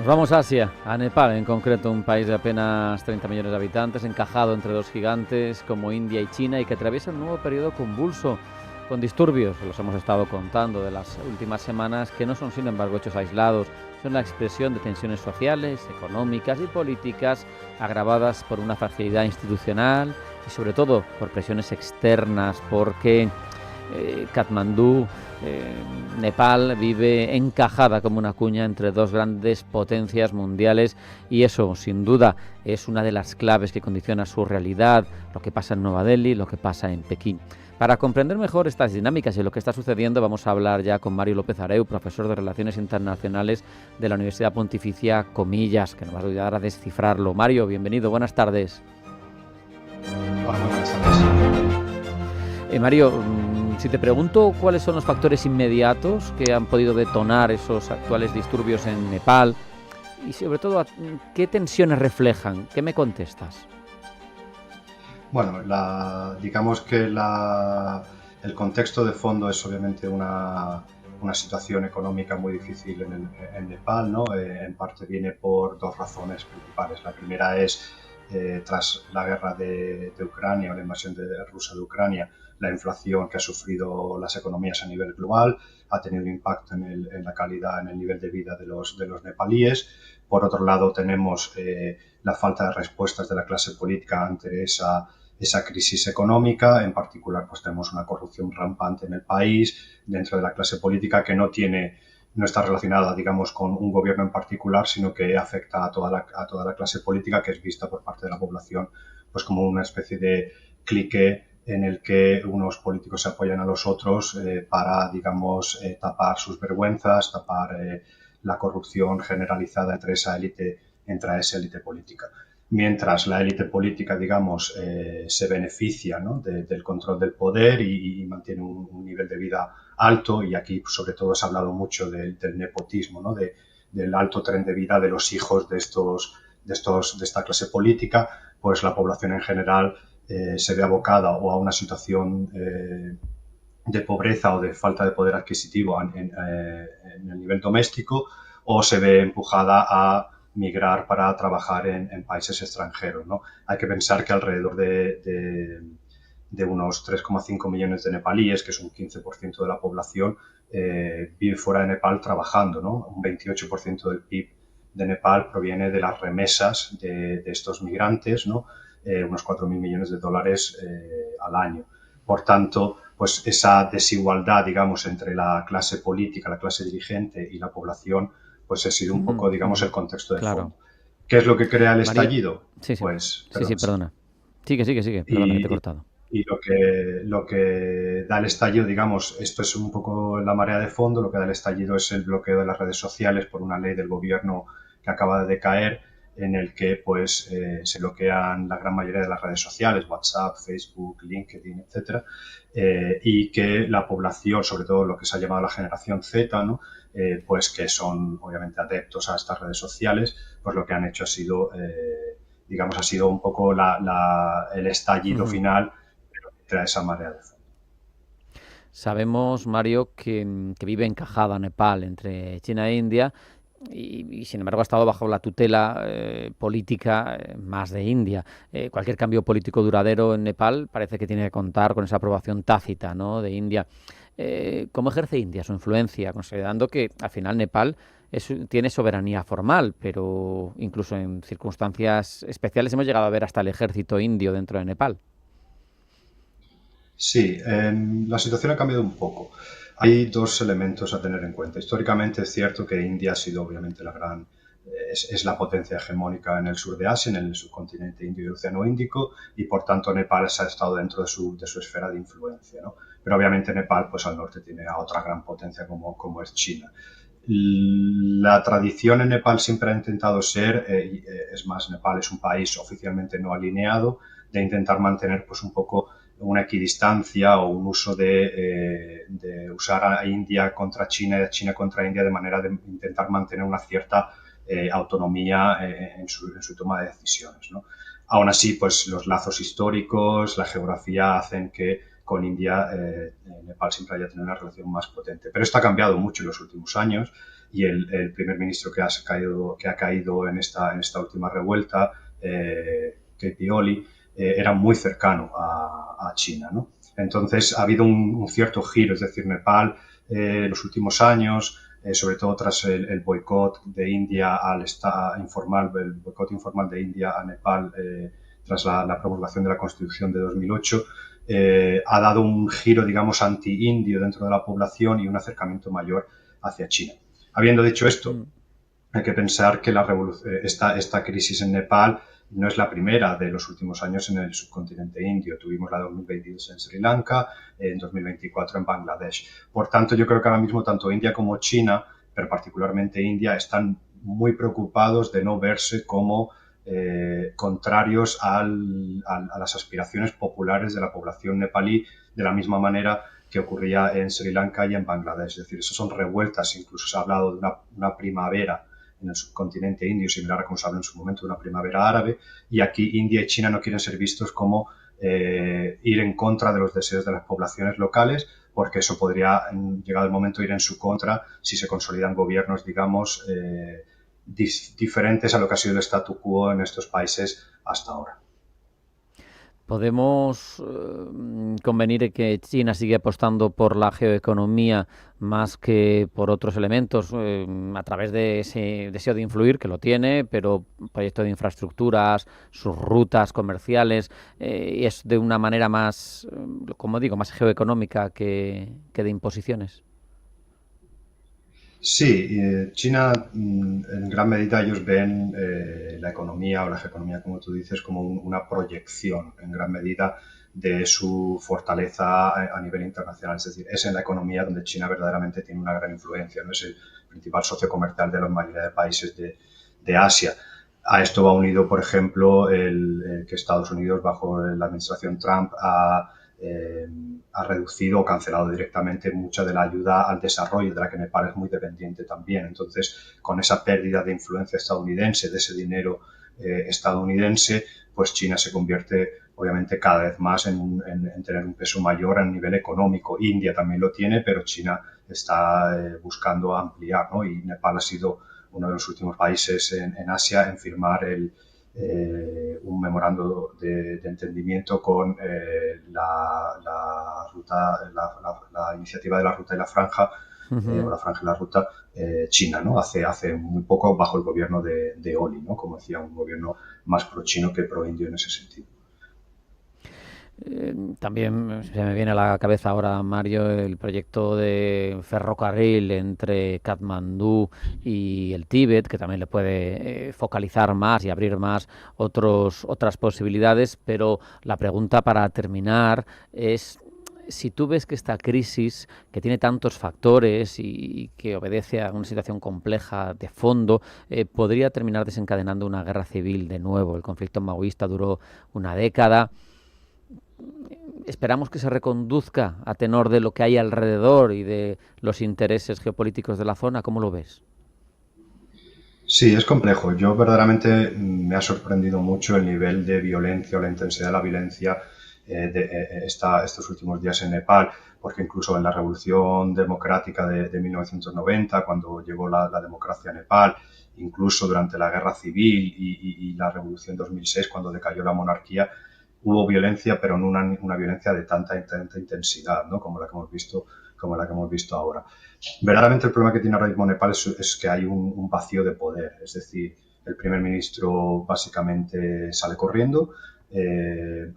Nos vamos a Asia, a Nepal en concreto, un país de apenas 30 millones de habitantes, encajado entre dos gigantes como India y China y que atraviesa un nuevo periodo convulso, con disturbios, los hemos estado contando de las últimas semanas, que no son sin embargo hechos aislados, son la expresión de tensiones sociales, económicas y políticas agravadas por una fragilidad institucional y sobre todo por presiones externas, porque Katmandú, Nepal, vive encajada como una cuña entre dos grandes potencias mundiales y eso, sin duda, es una de las claves que condiciona su realidad, lo que pasa en Nueva Delhi, lo que pasa en Pekín. Para comprender mejor estas dinámicas y lo que está sucediendo, vamos a hablar ya con Mario López Areu, profesor de Relaciones Internacionales de la Universidad Pontificia Comillas, que nos va a ayudar a descifrarlo. Mario, bienvenido, buenas tardes. Hola, muy buenas tardes. Mario, si te pregunto cuáles son los factores inmediatos que han podido detonar esos actuales disturbios en Nepal y sobre todo qué tensiones reflejan, ¿qué me contestas? Bueno, digamos que el contexto de fondo es obviamente una situación económica muy difícil en Nepal, ¿no? En parte viene por dos razones principales. La primera es, tras la guerra de Ucrania o la invasión rusa de Ucrania, la inflación que ha sufrido las economías a nivel global ha tenido un impacto en la calidad, en el nivel de vida de los nepalíes. Por otro lado, tenemos la falta de respuestas de la clase política ante esa crisis económica. En particular, pues tenemos una corrupción rampante en el país, dentro de la clase política, que no está relacionada, digamos, con un gobierno en particular, sino que afecta a toda la clase política, que es vista por parte de la población pues como una especie de clique en el que unos políticos se apoyan a los otros para, digamos, tapar sus vergüenzas, tapar la corrupción generalizada entre esa élite política. Mientras la élite política, digamos, se beneficia, ¿no?, del control del poder y mantiene un nivel de vida alto, y aquí sobre todo se ha hablado mucho del nepotismo, ¿no?, del alto tren de vida de los hijos de esta clase política, pues la población en general se ve abocada o a una situación de pobreza o de falta de poder adquisitivo en el nivel doméstico, o se ve empujada a migrar para trabajar en países extranjeros, ¿no? Hay que pensar que alrededor de unos 3,5 millones de nepalíes, que es un 15% de la población, vive fuera de Nepal trabajando, ¿no? Un 28% del PIB de Nepal proviene de las remesas de estos migrantes, ¿no? Unos 4.000 millones de dólares al año. Por tanto, pues esa desigualdad, digamos, entre la clase política, la clase dirigente y la población, pues ha sido un poco, digamos, el contexto de fondo. ¿Qué es lo que crea el estallido? Sí, Pues, perdona. Sigue, perdona que te he cortado. Y lo que da el estallido, digamos, esto es un poco la marea de fondo, lo que da el estallido es el bloqueo de las redes sociales por una ley del gobierno que acaba de decaer, en el que pues se bloquean la gran mayoría de las redes sociales, WhatsApp, Facebook, LinkedIn, etcétera, y que la población, sobre todo lo que se ha llamado la generación Z, ¿no?, pues que son obviamente adeptos a estas redes sociales, pues lo que han hecho ha sido, digamos, ha sido un poco el estallido final, pero que trae esa marea de fondo. Sabemos, Mario, que vive encajada Nepal entre China e India y sin embargo ha estado bajo la tutela política más de India. Cualquier cambio político duradero en Nepal parece que tiene que contar con esa aprobación tácita, ¿no?, de India. ¿Cómo ejerce India su influencia? Considerando que al final Nepal tiene soberanía formal, pero incluso en circunstancias especiales hemos llegado a ver hasta el ejército indio dentro de Nepal. Sí, la situación ha cambiado un poco. Hay dos elementos a tener en cuenta. Históricamente es cierto que India ha sido obviamente es la potencia hegemónica en el sur de Asia, en el subcontinente indio y el océano Índico, y por tanto Nepal ha estado dentro de su esfera de influencia, ¿no? Pero obviamente Nepal, pues al norte, tiene a otra gran potencia como es China. La tradición en Nepal siempre ha intentado ser, es más, Nepal es un país oficialmente no alineado, de intentar mantener pues un poco una equidistancia o un uso de usar a India contra China y a China contra India, de manera de intentar mantener una cierta autonomía en su toma de decisiones, ¿no? Aún así, pues los lazos históricos, la geografía hacen que con India Nepal siempre haya tenido una relación más potente. Pero esto ha cambiado mucho en los últimos años. y el primer ministro que ha caído en esta última revuelta, KP Oli, era muy cercano a China, ¿no? Entonces ha habido un cierto giro, es decir, Nepal en los últimos años, sobre todo tras el boicot de India el boicot informal de India a Nepal tras la promulgación de la Constitución de 2008, ha dado un giro, digamos, anti-indio dentro de la población y un acercamiento mayor hacia China. Habiendo dicho esto, hay que pensar que esta crisis en Nepal no es la primera de los últimos años en el subcontinente indio. Tuvimos la de 2022 en Sri Lanka, en 2024 en Bangladesh. Por tanto, yo creo que ahora mismo tanto India como China, pero particularmente India, están muy preocupados de no verse como contrarios a las aspiraciones populares de la población nepalí, de la misma manera que ocurría en Sri Lanka y en Bangladesh. Es decir, eso son revueltas, incluso se ha hablado de una primavera en el subcontinente indio, similar a como se habló en su momento de una primavera árabe, y aquí India y China no quieren ser vistos como ir en contra de los deseos de las poblaciones locales, porque eso podría, llegado el momento, ir en su contra si se consolidan gobiernos, digamos, diferentes a lo que ha sido el statu quo en estos países hasta ahora. ¿Podemos convenir en que China sigue apostando por la geoeconomía más que por otros elementos a través de ese deseo de influir, que lo tiene, pero proyectos de infraestructuras, sus rutas comerciales, y es de una manera más, como digo, más geoeconómica que de imposiciones? Sí, China en gran medida ellos ven la economía o la geoeconomía, como tú dices, como una proyección en gran medida de su fortaleza a nivel internacional. Es decir, es en la economía donde China verdaderamente tiene una gran influencia, ¿no? Es el principal socio comercial de la mayoría de países de Asia. A esto va unido, por ejemplo, que Estados Unidos, bajo la administración Trump, ha reducido o cancelado directamente mucha de la ayuda al desarrollo, de la que Nepal es muy dependiente también. Entonces, con esa pérdida de influencia estadounidense, de ese dinero estadounidense, pues China se convierte obviamente cada vez más en tener un peso mayor a nivel económico. India también lo tiene, pero China está buscando ampliar, ¿no? Y Nepal ha sido uno de los últimos países en Asia en firmar un memorando de entendimiento con la iniciativa de la Ruta y la Franja, o la Franja y la Ruta china, ¿no? Hace muy poco, bajo el gobierno de Oli, ¿no? Como decía, un gobierno más pro-chino que pro-indio en ese sentido. También se me viene a la cabeza ahora, Mario, el proyecto de ferrocarril entre Katmandú y el Tíbet, que también le puede focalizar más y abrir más otras posibilidades, pero la pregunta para terminar es si tú ves que esta crisis, que tiene tantos factores y que obedece a una situación compleja de fondo, podría terminar desencadenando una guerra civil de nuevo. El conflicto maoísta duró una década. Esperamos que se reconduzca a tenor de lo que hay alrededor y de los intereses geopolíticos de la zona. ¿Cómo lo ves? Sí, es complejo. Yo verdaderamente me ha sorprendido mucho el nivel de violencia o la intensidad de la violencia estos últimos días en Nepal, porque incluso en la Revolución Democrática de 1990, cuando llegó la democracia a Nepal, incluso durante la Guerra Civil y la Revolución 2006, cuando decayó la monarquía, hubo violencia, pero no una violencia de tanta intensidad, ¿no? Como la que hemos visto ahora. Verdaderamente el problema que tiene ahora mismo Nepal es que hay un vacío de poder, es decir, el primer ministro básicamente sale corriendo,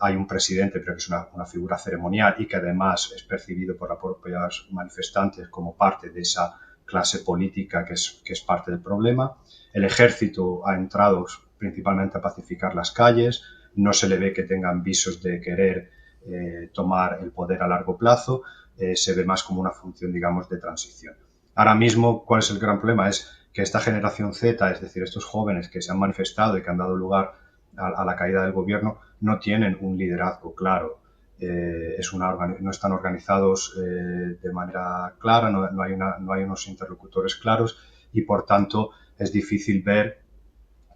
hay un presidente, pero que es una figura ceremonial y que además es percibido por los propios manifestantes como parte de esa clase política que es parte del problema. El ejército ha entrado principalmente a pacificar las calles, no se le ve que tengan visos de querer tomar el poder a largo plazo, se ve más como una función, digamos, de transición. Ahora mismo, ¿cuál es el gran problema? Es que esta generación Z, es decir, estos jóvenes que se han manifestado y que han dado lugar a la caída del gobierno, no tienen un liderazgo claro. No están organizados de manera clara, no hay unos interlocutores claros y, por tanto, es difícil ver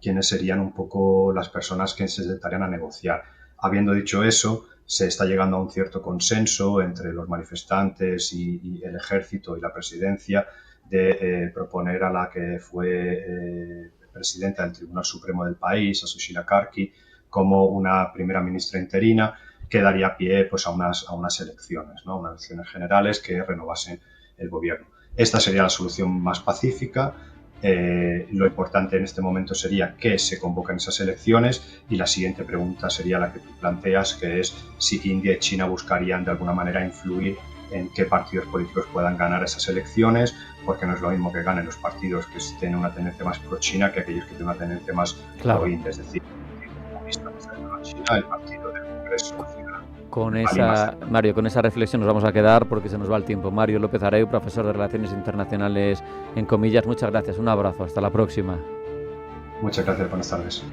quiénes serían un poco las personas que se sentarían a negociar. Habiendo dicho eso, se está llegando a un cierto consenso entre los manifestantes y el ejército y la presidencia de proponer a la que fue presidenta del Tribunal Supremo del país, a Sushila Karki, como una primera ministra interina, que daría pie pues, a unas elecciones, ¿no? Unas elecciones generales que renovasen el gobierno. Esta sería la solución más pacífica. Lo importante en este momento sería que se convoquen esas elecciones, y la siguiente pregunta sería la que tú planteas, que es si India y China buscarían de alguna manera influir en qué partidos políticos puedan ganar esas elecciones, porque no es lo mismo que ganen los partidos que tienen una tendencia más pro-China que aquellos que tienen una tendencia más pro-India, es decir, el comunista de China, el partido del Congreso Nacional. Mario, con esa reflexión nos vamos a quedar porque se nos va el tiempo. Mario López Areu, profesor de Relaciones Internacionales en Comillas, muchas gracias, un abrazo, hasta la próxima. Muchas gracias, buenas tardes.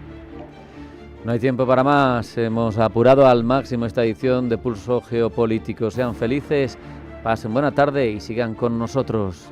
No hay tiempo para más, hemos apurado al máximo esta edición de Pulso Geopolítico. Sean felices, pasen buena tarde y sigan con nosotros.